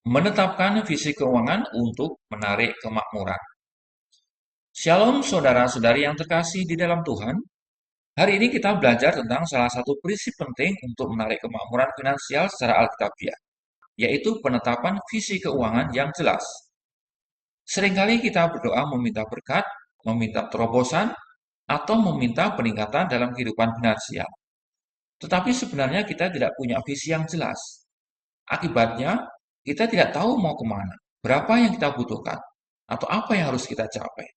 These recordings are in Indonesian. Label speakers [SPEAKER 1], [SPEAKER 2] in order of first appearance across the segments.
[SPEAKER 1] Menetapkan visi keuangan untuk menarik kemakmuran. Shalom saudara-saudari yang terkasih di dalam Tuhan. Hari ini kita belajar tentang salah satu prinsip penting untuk menarik kemakmuran finansial secara alkitabiah, yaitu penetapan visi keuangan yang jelas. Seringkali kita berdoa meminta berkat, meminta terobosan, atau meminta peningkatan dalam kehidupan finansial. Tetapi sebenarnya kita tidak punya visi yang jelas. Akibatnya, kita tidak tahu mau kemana, berapa yang kita butuhkan, atau apa yang harus kita capai.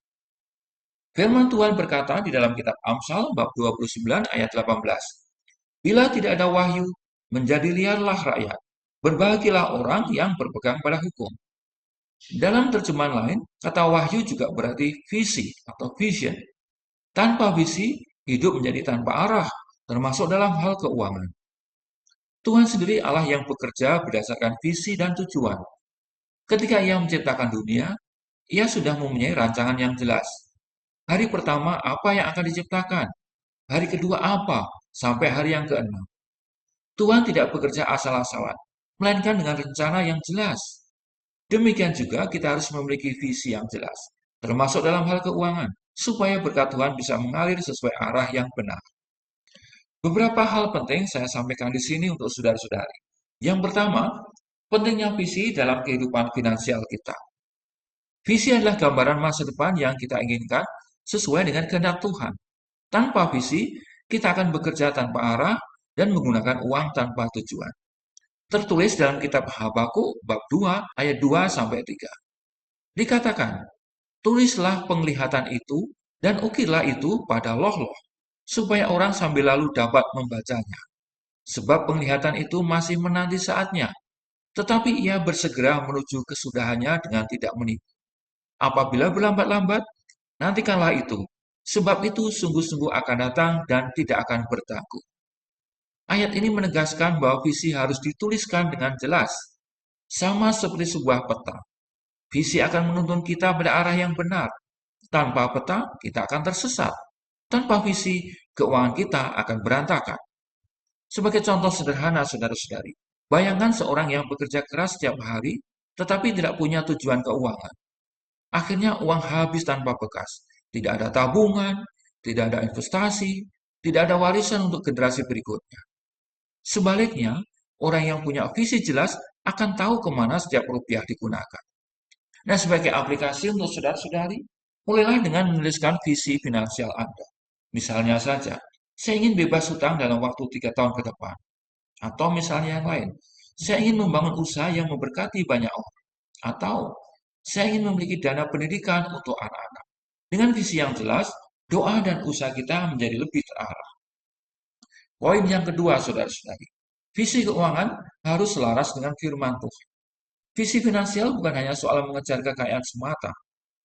[SPEAKER 1] Firman Tuhan berkata di dalam kitab Amsal bab 29 ayat 18, "Bila tidak ada wahyu, menjadi liarlah rakyat. Berbahagialah orang yang berpegang pada hukum." Dalam terjemahan lain, kata wahyu juga berarti visi atau vision. Tanpa visi, hidup menjadi tanpa arah, termasuk dalam hal keuangan. Tuhan sendiri Allah yang bekerja berdasarkan visi dan tujuan. Ketika Ia menciptakan dunia, Ia sudah mempunyai rancangan yang jelas. Hari pertama apa yang akan diciptakan? Hari kedua apa? Sampai hari yang keenam. Tuhan tidak bekerja asal-asalan, melainkan dengan rencana yang jelas. Demikian juga kita harus memiliki visi yang jelas, termasuk dalam hal keuangan, supaya berkat Tuhan bisa mengalir sesuai arah yang benar. Beberapa hal penting saya sampaikan di sini untuk saudara-saudari. Yang pertama, pentingnya visi dalam kehidupan finansial kita. Visi adalah gambaran masa depan yang kita inginkan sesuai dengan kehendak Tuhan. Tanpa visi, kita akan bekerja tanpa arah dan menggunakan uang tanpa tujuan. Tertulis dalam kitab Habakuk bab 2 ayat 2 sampai 3. Dikatakan, "Tulislah penglihatan itu dan ukirlah itu pada loh-loh, supaya orang sambil lalu dapat membacanya. Sebab penglihatan itu masih menanti saatnya, tetapi ia bersegera menuju kesudahannya dengan tidak menipu. Apabila berlambat-lambat, nantikanlah itu, sebab itu sungguh-sungguh akan datang dan tidak akan bertangguh." Ayat ini menegaskan bahwa visi harus dituliskan dengan jelas, sama seperti sebuah peta. Visi akan menuntun kita pada arah yang benar. Tanpa peta, kita akan tersesat. Tanpa visi, keuangan kita akan berantakan. Sebagai contoh sederhana, saudara-saudari, bayangkan seorang yang bekerja keras setiap hari, tetapi tidak punya tujuan keuangan. Akhirnya uang habis tanpa bekas. Tidak ada tabungan, tidak ada investasi, tidak ada warisan untuk generasi berikutnya. Sebaliknya, orang yang punya visi jelas akan tahu kemana setiap rupiah digunakan. Nah, sebagai aplikasi untuk saudara-saudari, mulailah dengan menuliskan visi finansial Anda. Misalnya saja, saya ingin bebas hutang dalam waktu 3 tahun ke depan. Atau misalnya yang lain, saya ingin membangun usaha yang memberkati banyak orang. Atau, saya ingin memiliki dana pendidikan untuk anak-anak. Dengan visi yang jelas, doa dan usaha kita menjadi lebih terarah. Poin yang kedua, saudara-saudari. Visi keuangan harus selaras dengan firman Tuhan. Visi finansial bukan hanya soal mengejar kekayaan semata,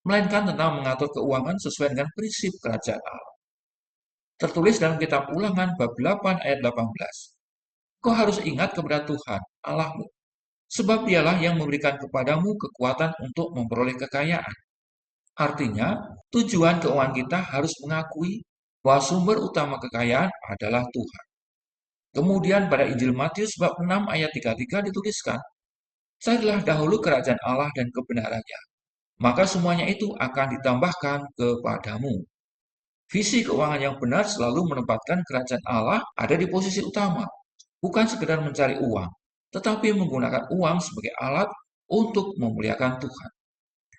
[SPEAKER 1] melainkan tentang mengatur keuangan sesuai dengan prinsip kerajaan Allah. Tertulis dalam kitab Ulangan bab 8 ayat 18. Kau harus ingat kepada Tuhan, Allahmu, sebab dialah yang memberikan kepadamu kekuatan untuk memperoleh kekayaan. Artinya, tujuan keuangan kita harus mengakui bahwa sumber utama kekayaan adalah Tuhan. Kemudian pada Injil Matius bab 6 ayat 33 dituliskan, "Carilah dahulu kerajaan Allah dan kebenarannya, maka semuanya itu akan ditambahkan kepadamu." Visi keuangan yang benar selalu menempatkan kerajaan Allah ada di posisi utama, bukan sekedar mencari uang, tetapi menggunakan uang sebagai alat untuk memuliakan Tuhan.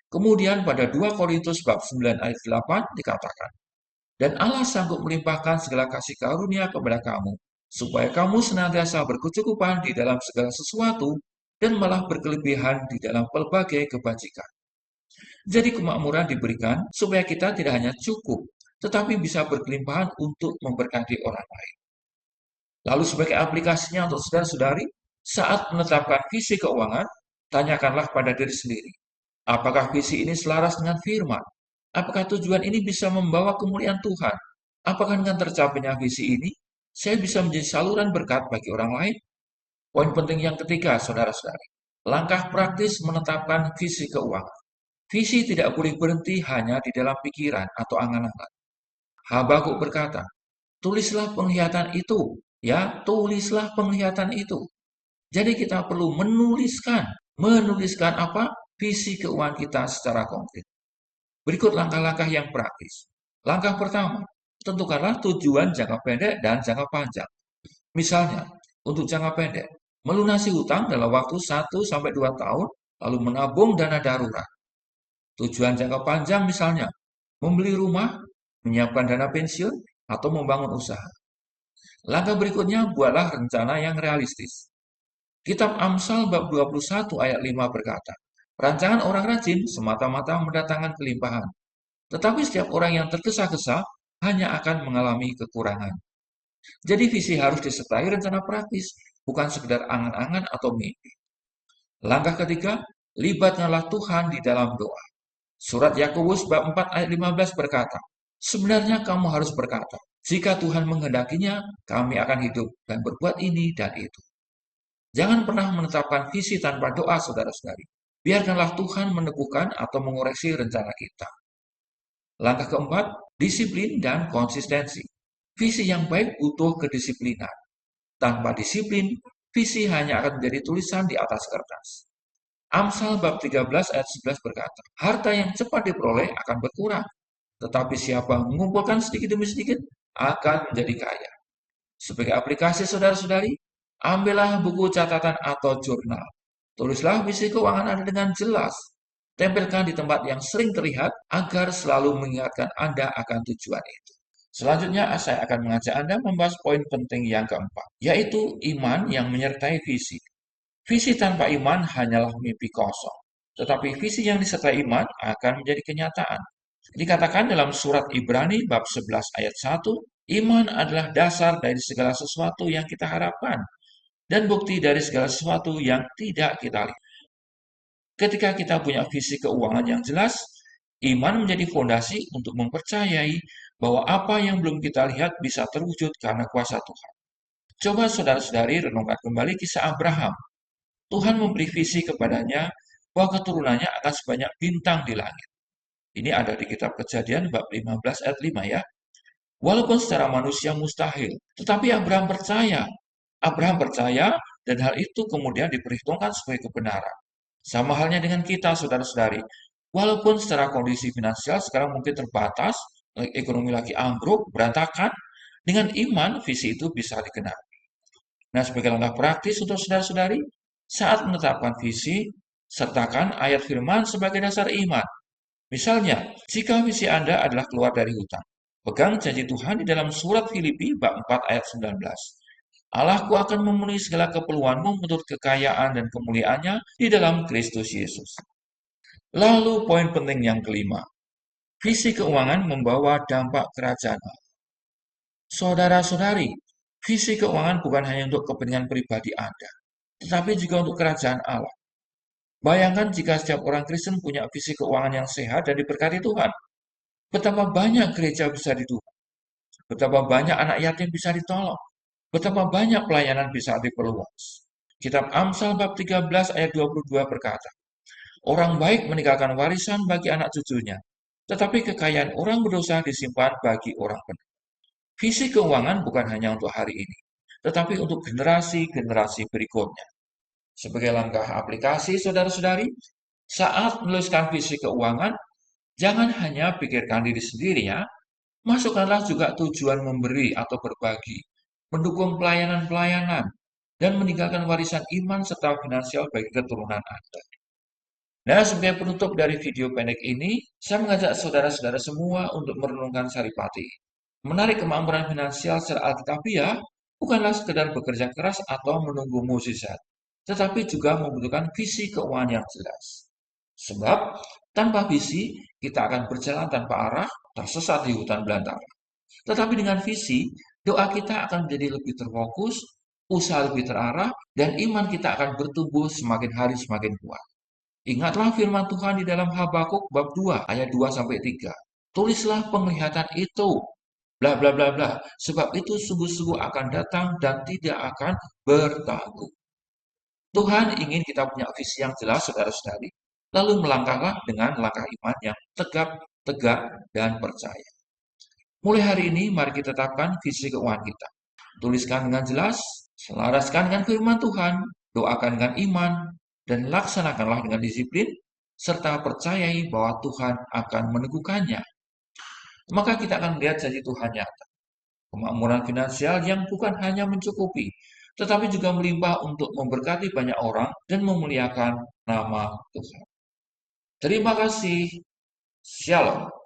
[SPEAKER 1] Kemudian pada 2 Korintus bab 9 ayat 8 dikatakan, "Dan Allah sanggup melimpahkan segala kasih karunia kepada kamu, supaya kamu senantiasa berkecukupan di dalam segala sesuatu dan malah berkelebihan di dalam pelbagai kebajikan." Jadi kemakmuran diberikan supaya kita tidak hanya cukup, tetapi bisa berkelimpahan untuk memberkati orang lain. Lalu sebagai aplikasinya untuk saudara-saudari, saat menetapkan visi keuangan, tanyakanlah pada diri sendiri, apakah visi ini selaras dengan firman? Apakah tujuan ini bisa membawa kemuliaan Tuhan? Apakah dengan tercapainya visi ini, saya bisa menjadi saluran berkat bagi orang lain? Poin penting yang ketiga, saudara-saudari, langkah praktis menetapkan visi keuangan. Visi tidak boleh berhenti hanya di dalam pikiran atau angan-angan. Habakuk berkata, "Tulislah penglihatan itu." Ya, tulislah penglihatan itu. Jadi kita perlu menuliskan Menuliskan apa? Visi keuangan kita secara konkret. Berikut langkah-langkah yang praktis. Langkah pertama, tentukanlah tujuan jangka pendek dan jangka panjang. Misalnya, untuk jangka pendek, melunasi hutang dalam waktu 1 sampai 2 tahun, lalu menabung dana darurat. Tujuan jangka panjang misalnya, membeli rumah, menyiapkan dana pensiun, atau membangun usaha. Langkah berikutnya, buatlah rencana yang realistis. Kitab Amsal bab 21 ayat 5 berkata, rancangan orang rajin semata-mata mendatangkan kelimpahan. Tetapi setiap orang yang tergesa-gesa hanya akan mengalami kekurangan. Jadi visi harus disertai rencana praktis, bukan sekedar angan-angan atau mimpi. Langkah ketiga, libatkanlah Tuhan di dalam doa. Surat Yakobus bab 4 ayat 15 berkata, sebenarnya kamu harus berkata, jika Tuhan menghendakinya, kami akan hidup dan berbuat ini dan itu. Jangan pernah menetapkan visi tanpa doa, saudara-saudari. Biarkanlah Tuhan meneguhkan atau mengoreksi rencana kita. Langkah keempat, disiplin dan konsistensi. Visi yang baik butuh kedisiplinan. Tanpa disiplin, visi hanya akan menjadi tulisan di atas kertas. Amsal bab 13 ayat 11 berkata, harta yang cepat diperoleh akan berkurang, tetapi siapa mengumpulkan sedikit demi sedikit akan menjadi kaya. Sebagai aplikasi saudara-saudari, ambillah buku catatan atau jurnal. Tulislah visi keuangan Anda dengan jelas. Tempelkan di tempat yang sering terlihat agar selalu mengingatkan Anda akan tujuan itu. Selanjutnya, saya akan mengajak Anda membahas poin penting yang keempat, yaitu iman yang menyertai visi. Visi tanpa iman hanyalah mimpi kosong, tetapi visi yang disertai iman akan menjadi kenyataan. Dikatakan dalam surat Ibrani bab 11 ayat 1, iman adalah dasar dari segala sesuatu yang kita harapkan dan bukti dari segala sesuatu yang tidak kita lihat. Ketika kita punya visi keuangan yang jelas, iman menjadi fondasi untuk mempercayai bahwa apa yang belum kita lihat bisa terwujud karena kuasa Tuhan. Coba saudara-saudari renungkan kembali kisah Abraham. Tuhan memberi visi kepadanya bahwa keturunannya akan sebanyak bintang di langit. Ini ada di kitab Kejadian bab 15 ayat 5 ya. Walaupun secara manusia mustahil, tetapi Abraham percaya. Abraham percaya dan hal itu kemudian diperhitungkan sebagai kebenaran. Sama halnya dengan kita, saudara-saudari. Walaupun secara kondisi finansial sekarang mungkin terbatas, ekonomi lagi ambruk, berantakan, dengan iman visi itu bisa digenapi. Nah, sebagai langkah praktis untuk saudara-saudari, saat menetapkan visi, sertakan ayat firman sebagai dasar iman. Misalnya, jika visi Anda adalah keluar dari hutang, pegang janji Tuhan di dalam surat Filipi bab 4 ayat 19. Allahku akan memenuhi segala keperluanmu menurut kekayaan dan kemuliaannya di dalam Kristus Yesus. Lalu poin penting yang kelima, visi keuangan membawa dampak kerajaan. Saudara-saudari, visi keuangan bukan hanya untuk kepentingan pribadi Anda, tetapi juga untuk kerajaan Allah. Bayangkan jika setiap orang Kristen punya visi keuangan yang sehat dan diberkati Tuhan. Betapa banyak gereja bisa didukung, betapa banyak anak yatim bisa ditolong, betapa banyak pelayanan bisa diperluas. Kitab Amsal bab 13 ayat 22 berkata, orang baik meninggalkan warisan bagi anak cucunya, tetapi kekayaan orang berdosa disimpan bagi orang benar. Visi keuangan bukan hanya untuk hari ini, tetapi untuk generasi-generasi berikutnya. Sebagai langkah aplikasi, saudara-saudari, saat menuliskan visi keuangan, jangan hanya pikirkan diri sendiri ya, masukkanlah juga tujuan memberi atau berbagi, mendukung pelayanan-pelayanan, dan meninggalkan warisan iman serta finansial bagi keturunan Anda. Nah, sebagai penutup dari video pendek ini, saya mengajak saudara-saudara semua untuk merenungkan saripati. Menarik kemakmuran finansial secara alkitabiah bukanlah sekedar bekerja keras atau menunggu mukjizat, tetapi juga membutuhkan visi keuangan yang jelas. Sebab tanpa visi, kita akan berjalan tanpa arah, tersesat di hutan belantara. Tetapi dengan visi, doa kita akan menjadi lebih terfokus, usaha lebih terarah, dan iman kita akan bertumbuh semakin hari semakin kuat. Ingatlah firman Tuhan di dalam Habakuk bab 2 ayat 2 sampai 3. Tulislah penglihatan itu, bla bla bla bla, sebab itu sungguh-sungguh akan datang dan tidak akan bertanggung. Tuhan ingin kita punya visi yang jelas, saudara-saudari. Lalu melangkahlah dengan langkah iman yang tegap, tegak, dan percaya. Mulai hari ini, mari kita tetapkan visi keuangan kita. Tuliskan dengan jelas, selaraskan dengan firman Tuhan, doakan dengan iman, dan laksanakanlah dengan disiplin, serta percayai bahwa Tuhan akan meneguhkannya. Maka kita akan melihat janji Tuhan nyata. Kemakmuran finansial yang bukan hanya mencukupi, tetapi juga melimpah untuk memberkati banyak orang dan memuliakan nama Tuhan. Terima kasih. Shalom.